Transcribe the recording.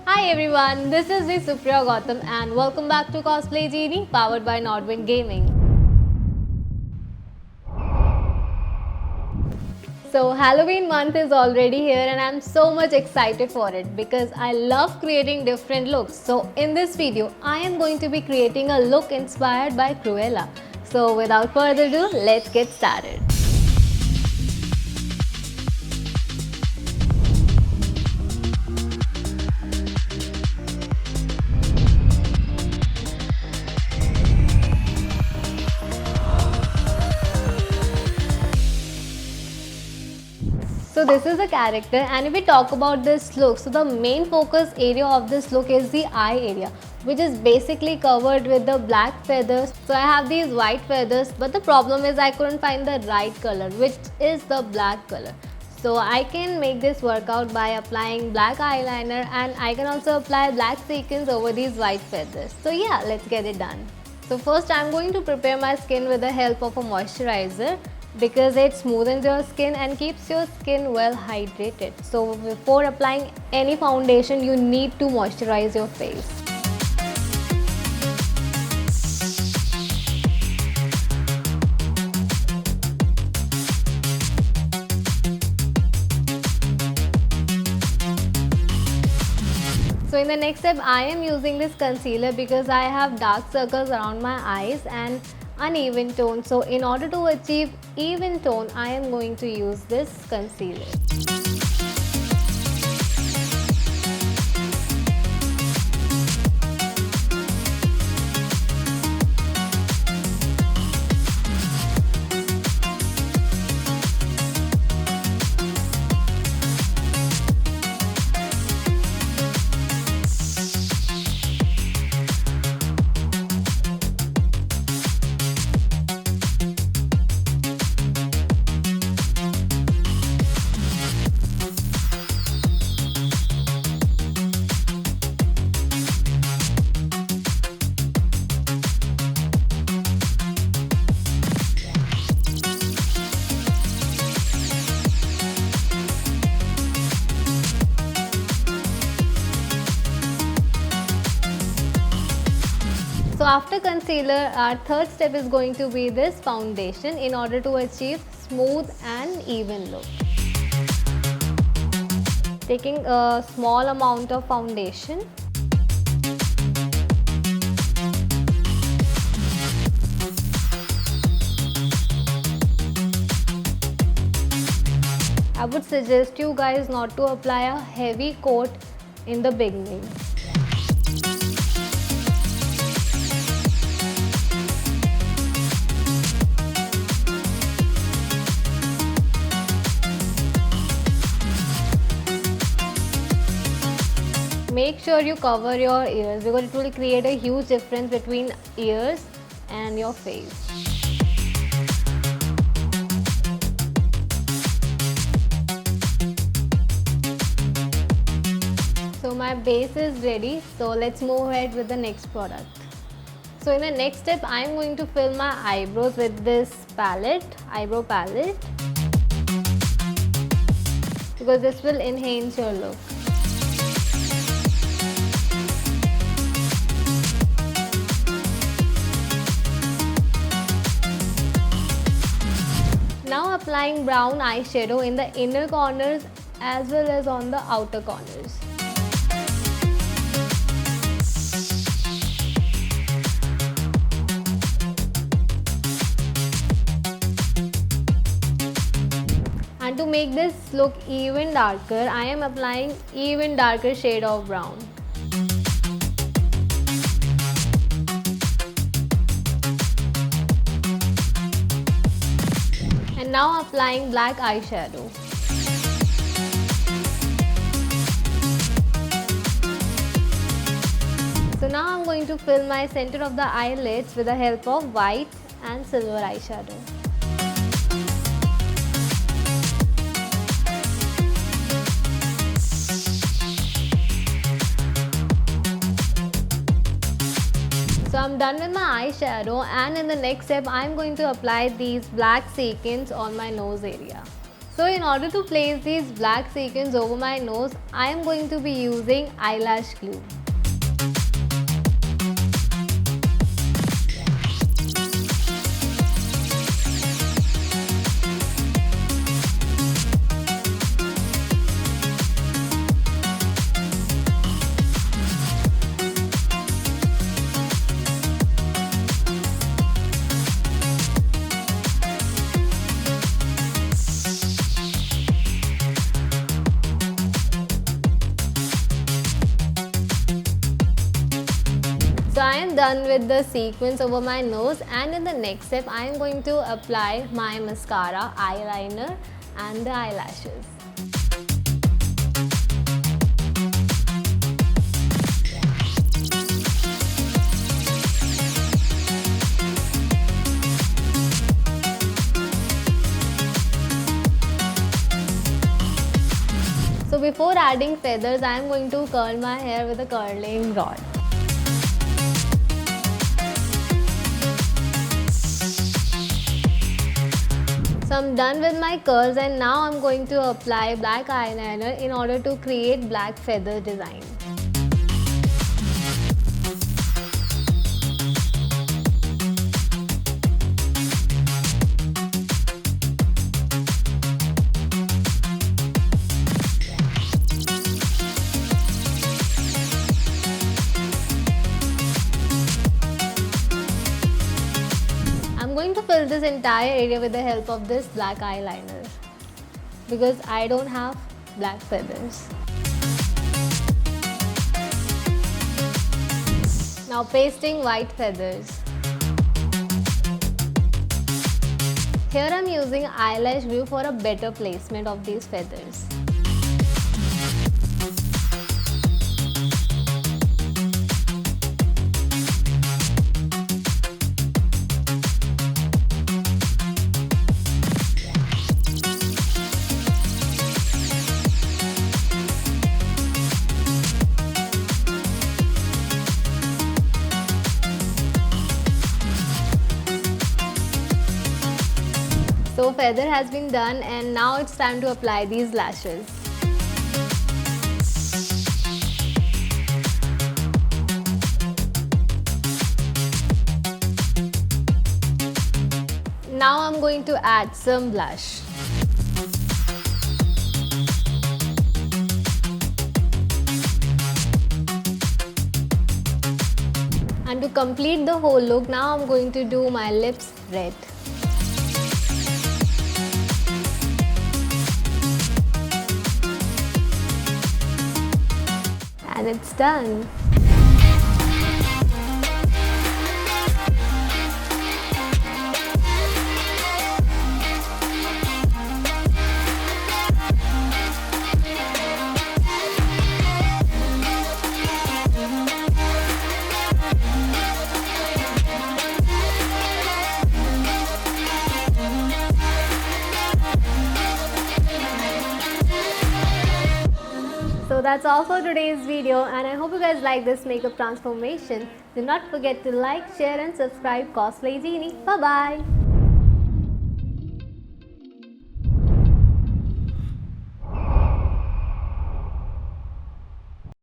Hi everyone, this is the Supriya Gautam and welcome back to Cosplay Genie powered by Nordwind Gaming. So Halloween month is already here and I'm so much excited for it because I love creating different looks. So in this video, I am going to be creating a look inspired by Cruella. So without further ado, let's get started. So this is the character, and if we talk about this look, so the main focus area of this look is the eye area, which is basically covered with the black feathers. So I have these white feathers, but the problem is I couldn't find the right color, which is the black color. So I can make this work out by applying black eyeliner, and I can also apply black sequins over these white feathers. So yeah, let's get it done. So first I'm going to prepare my skin with the help of a moisturizer, because it smoothens your skin and keeps your skin well hydrated. So before applying any foundation, you need to moisturize your face. So in the next step, I am using this concealer because I have dark circles around my eyes and uneven tone. So in order to achieve even tone, I am going to use this concealer. So after concealer, our third step is going to be this foundation in order to achieve smooth and even look. Taking a small amount of foundation. I would suggest you guys not to apply a heavy coat in the beginning. Make sure you cover your ears because it will create a huge difference between ears and your face. So my base is ready. So let's move ahead with the next product. So in the next step, I am going to fill my eyebrows with this eyebrow palette, because this will enhance your look. Now applying brown eyeshadow in the inner corners as well as on the outer corners. And to make this look even darker, I am applying even darker shade of brown. And now applying black eyeshadow. So now I'm going to fill my center of the eyelids with the help of white and silver eyeshadow. So I'm done with my eyeshadow, and in the next step I'm going to apply these black sequins on my nose area. So in order to place these black sequins over my nose, I am going to be using eyelash glue. So I am done with the sequins over my nose, and in the next step I am going to apply my mascara, eyeliner and the eyelashes. So before adding feathers, I am going to curl my hair with a curling rod. So I'm done with my curls, and now I'm going to apply black eyeliner in order to create black feather design. I'm going to fill this entire area with the help of this black eyeliner because I don't have black feathers. Now pasting white feathers. Here I'm using eyelash glue for a better placement of these feathers. So feather has been done, and now it's time to apply these lashes. Now I'm going to add some blush. And to complete the whole look, now I'm going to do my lips red. And it's done. So that's all for today's video, and I hope you guys like this makeup transformation. Do not forget to like, share and subscribe Cosplay Genie. Bye bye.